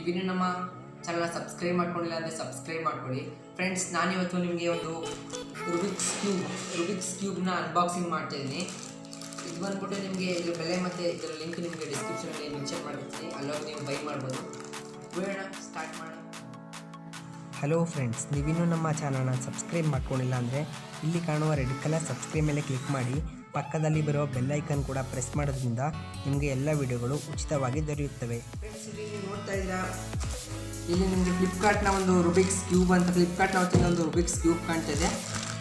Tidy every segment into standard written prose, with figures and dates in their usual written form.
ನೀವಿನ್ನೂ ನಮ್ಮ ಚಾನಲ್ನ ಸಬ್ಸ್ಕ್ರೈಬ್ ಮಾಡ್ಕೊಂಡಿಲ್ಲ ಅಂದರೆ ಸಬ್ಸ್ಕ್ರೈಬ್ ಮಾಡ್ಕೊಳ್ಳಿ ಫ್ರೆಂಡ್ಸ್. ನಾನಿವತ್ತು ನಿಮಗೆ ಒಂದು ರುಬಿಕ್ಸ್ ಕ್ಯೂಬ್ನ ಅನ್ಬಾಕ್ಸಿಂಗ್ ಮಾಡ್ತಾಯಿದ್ದೀನಿ. ಇದು ಬಂದ್ಬಿಟ್ಟು ನಿಮಗೆ ಇದ್ರ ಬೆಲೆ ಮತ್ತು ಇದರ ಲಿಂಕ್ ನಿಮಗೆ ಡಿಸ್ಕ್ರಿಪ್ಷನಲ್ಲಿ ಮೆನ್ಷನ್ ಮಾಡಿರ್ತೀನಿ, ಅಲ್ಲೋಗಿ ನೀವು ಬೈ ಮಾಡ್ಬೋದು. ಬೇಡ ಸ್ಟಾರ್ಟ್ ಮಾಡೋಣ. ಹಲೋ ಫ್ರೆಂಡ್ಸ್, ನೀವಿನ್ನೂ ನಮ್ಮ ಚಾನಲ್ನ ಸಬ್ಸ್ಕ್ರೈಬ್ ಮಾಡ್ಕೊಂಡಿಲ್ಲ ಅಂದರೆ ಇಲ್ಲಿ ಕಾಣುವ ರೆಡ್ ಕಲರ್ ಸಬ್ಸ್ಕ್ರೈಬ್ ಮೇಲೆ ಕ್ಲಿಕ್ ಮಾಡಿ, ಪಕ್ಕದಲ್ಲಿ ಬರೋ ಬೆಲ್ ಐಕನ್ ಕೂಡ ಪ್ರೆಸ್ ಮಾಡೋದ್ರಿಂದ ನಿಮಗೆ ಎಲ್ಲ ವಿಡಿಯೋಗಳು ಉಚಿತವಾಗಿ ದೊರೆಯುತ್ತವೆ. ಫ್ರೆಂಡ್ಸ್, ಇಲ್ಲಿ ನೀವು ನೋಡ್ತಾ ಇದ್ದೀರಾ, ಇಲ್ಲಿ ನಿಮಗೆ ಫ್ಲಿಪ್ಕಾರ್ಟ್ನ ಒಂದು ರುಬಿಕ್ಸ್ ಕ್ಯೂಬ್ ಅಂತ ಫ್ಲಿಪ್ಕಾರ್ಟ್ನ ವತಿಯಿಂದ ಒಂದು ರುಬಿಕ್ಸ್ ಕ್ಯೂಬ್ ಕಾಣ್ತಿದೆ.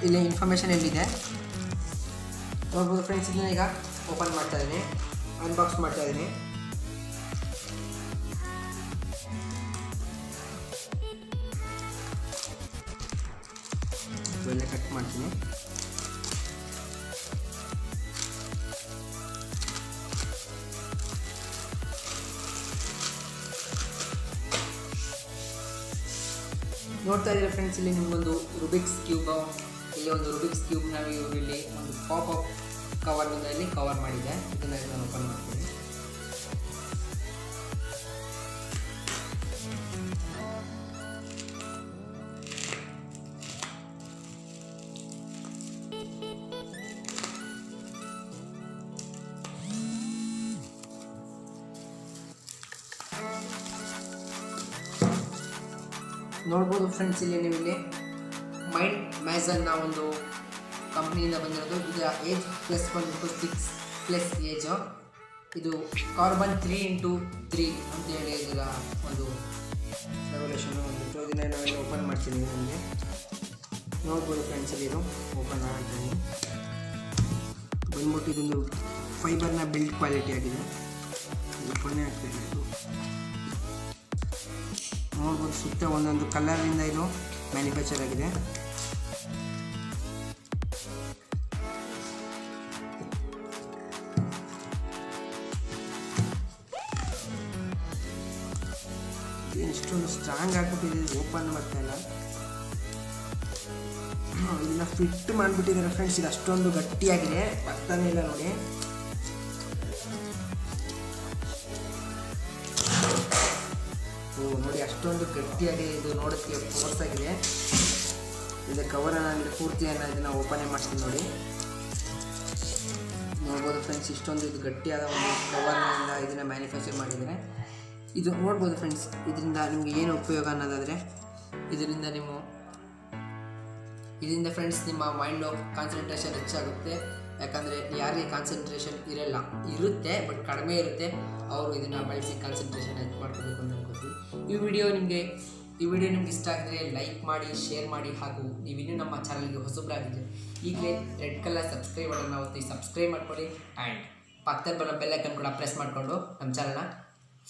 ಇಲ್ಲಿ ಇನ್ಫಾರ್ಮೇಷನ್ ಎಲ್ಲಿದೆ ನೋಡ್ಬೋದು ಫ್ರೆಂಡ್ಸ್. ಇದನ್ನ ಈಗ ಓಪನ್ ಮಾಡ್ತಾ ಇದ್ದೀನಿ, ಅನ್ಬಾಕ್ಸ್ ಮಾಡ್ತಾ ಇದ್ದೀನಿ. ಒಳ್ಳೆ ಕಟ್ ಮಾಡ್ತೀನಿ. ನೋಡ್ತಾ ಇದ್ದೀರಾ ಫ್ರೆಂಡ್ಸ್, ಇಲ್ಲಿ ನಿಮಗೊಂದು ರುಬಿಕ್ಸ್ ಕ್ಯೂಬ್, ಇಲ್ಲಿ ಒಂದು ರುಬಿಕ್ಸ್ ಕ್ಯೂಬ್ನ ಇವರು ಇಲ್ಲಿ ಒಂದು ಪಾಪ್ ಕವರ್ನಿಂದ ಇಲ್ಲಿ ಕವರ್ ಮಾಡಿದೆ. ಇದನ್ನು ನಾನು ಓಪನ್ ಮಾಡ್ತೀನಿ. ನೋಡ್ಬೋದು ಫ್ರೆಂಡ್ಸ್, ಇಲ್ಲಿ ನೀವು ಇಲ್ಲಿ ಮೈಂಡ್ ಮ್ಯಾಸನ್ನ ಒಂದು ಕಂಪ್ನಿಯಿಂದ ಬಂದಿರೋದು. ಇದರ ಏಜ್ ಪ್ಲಸ್ ಬಂದ್ಬಿಟ್ಟು 6+ ಏಜು. ಇದು ಕಾರ್ಬನ್ 3x3 ಅಂತೇಳಿ ಇದರ ಒಂದು ರೆವಲ್ಯೂಷನು. ಒಂದು ದಿನ ನಾವೆಲ್ಲ ಓಪನ್ ಮಾಡ್ತೀನಿ. ನನಗೆ ನೋಡ್ಬೋದು ಫ್ರೆಂಡ್ಸ್, ಇಲ್ಲಿ ಇದು ಓಪನ್ ಮಾಡ್ತೀನಿ. ಬಂದ್ಬಿಟ್ಟು ಇದೊಂದು ಫೈಬರ್ನ ಬಿಲ್ಡ್ ಕ್ವಾಲಿಟಿ ಆಗಿದೆ. ಓಪನ್ನೇ ಆಗ್ತಾಯಿದೆ. ಇದು ನೋಡ್ಬೋದು, ಸುತ್ತ ಒಂದೊಂದು ಕಲರಿಂದ ಇದು ಮ್ಯಾನುಫ್ಯಾಕ್ಚರ್ ಆಗಿದೆ. ಇಷ್ಟೊಂದು ಸ್ಟ್ರಾಂಗ್ ಆಗಿಬಿಟ್ಟಿದೆ, ಓಪನ್ ಮಾಡ್ತಾಯಿಲ್ಲ. ಇದನ್ನ ಫಿಟ್ ಮಾಡಿಬಿಟ್ಟಿದ್ದಾರೆ ಫ್ರೆಂಡ್ಸ್. ಇದು ಅಷ್ಟೊಂದು ಗಟ್ಟಿಯಾಗಿದೆ, ಬರ್ತಾನೆ ಇಲ್ಲ ನೋಡಿ. ನೋಡಿ, ಅಷ್ಟೊಂದು ಗಟ್ಟಿಯಾಗಿ ಇದು ನೋಡೋಕ್ಕೆ ಫೋರ್ಸ್ ಆಗಿದೆ. ಇದರ ಕವರನ್ನು ಅಂದರೆ ಪೂರ್ತಿಯನ್ನು ಇದನ್ನು ಓಪನೇ ಮಾಡ್ತೀನಿ ನೋಡಿ. ನೋಡ್ಬೋದು ಫ್ರೆಂಡ್ಸ್, ಇಷ್ಟೊಂದು ಇದು ಗಟ್ಟಿಯಾದ ಒಂದು ಕವರ್ನಿಂದ ಇದನ್ನು ಮ್ಯಾನುಫ್ಯಾಕ್ಚರ್ ಮಾಡಿದ್ದಾರೆ. ಇದು ನೋಡ್ಬೋದು ಫ್ರೆಂಡ್ಸ್, ಇದರಿಂದ ನಿಮಗೆ ಏನು ಉಪಯೋಗ ಅನ್ನೋದಾದರೆ, ಇದರಿಂದ ಫ್ರೆಂಡ್ಸ್ ನಿಮ್ಮ ಮೈಂಡು ಕಾನ್ಸಂಟ್ರೇಷನ್ ಹೆಚ್ಚಾಗುತ್ತೆ. ಯಾಕಂದರೆ ಯಾರಿಗೆ ಕಾನ್ಸಂಟ್ರೇಷನ್ ಇರುತ್ತೆ ಬಟ್ ಕಡಿಮೆ ಇರುತ್ತೆ, ಅವರು ಇದನ್ನು ಬಳಸಿ ಕಾನ್ಸಂಟ್ರೇಷನ್ ಹೆಚ್ಚು ಮಾಡ್ಕೋಬೇಕು ಅಂತ ಅನ್ಕೋತೀವಿ. ಈ ವಿಡಿಯೋ ನಿಮಗೆ ಇಷ್ಟ ಆಗಿದ್ರೆ ಲೈಕ್ ಮಾಡಿ, ಶೇರ್ ಮಾಡಿ, ಹಾಗೂ ನೀವಿನ್ನೂ ನಮ್ಮ ಚಾನಲ್ಗೆ ಹೊಸಬರಾಗಿದ್ದರೆ ಈಗಲೇ ರೆಡ್ ಕಲರ್ ಸಬ್ಸ್ಕ್ರೈಬ್ ಬಟನ್ನ ಒತ್ತಿ ಸಬ್ಸ್ಕ್ರೈಬ್ ಮಾಡ್ಕೊಳ್ಳಿ. ಆ್ಯಂಡ್ ಪಕ್ಕದಲ್ಲಿ ಬರೋ ಬೆಲ್ ಐಕನ್ ಕೂಡ ಪ್ರೆಸ್ ಮಾಡಿಕೊಂಡು ನಮ್ಮ ಚಾನಲ್ನ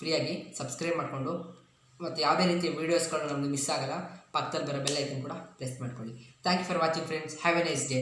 ಫ್ರೀಯಾಗಿ ಸಬ್ಸ್ಕ್ರೈಬ್ ಮಾಡಿಕೊಂಡು, ಮತ್ತು ಯಾವುದೇ ರೀತಿಯ ವೀಡಿಯೋಸ್ಗಳು ನಮ್ಮದು ಮಿಸ್ ಆಗಲ್ಲ. ಪಕ್ಕದಲ್ಲಿ ಬರೋ ಬೆಲ್ ಐಕನ್ ಕೂಡ ಪ್ರೆಸ್ ಮಾಡ್ಕೊಳ್ಳಿ. Thank you for watching friends. Have a nice day.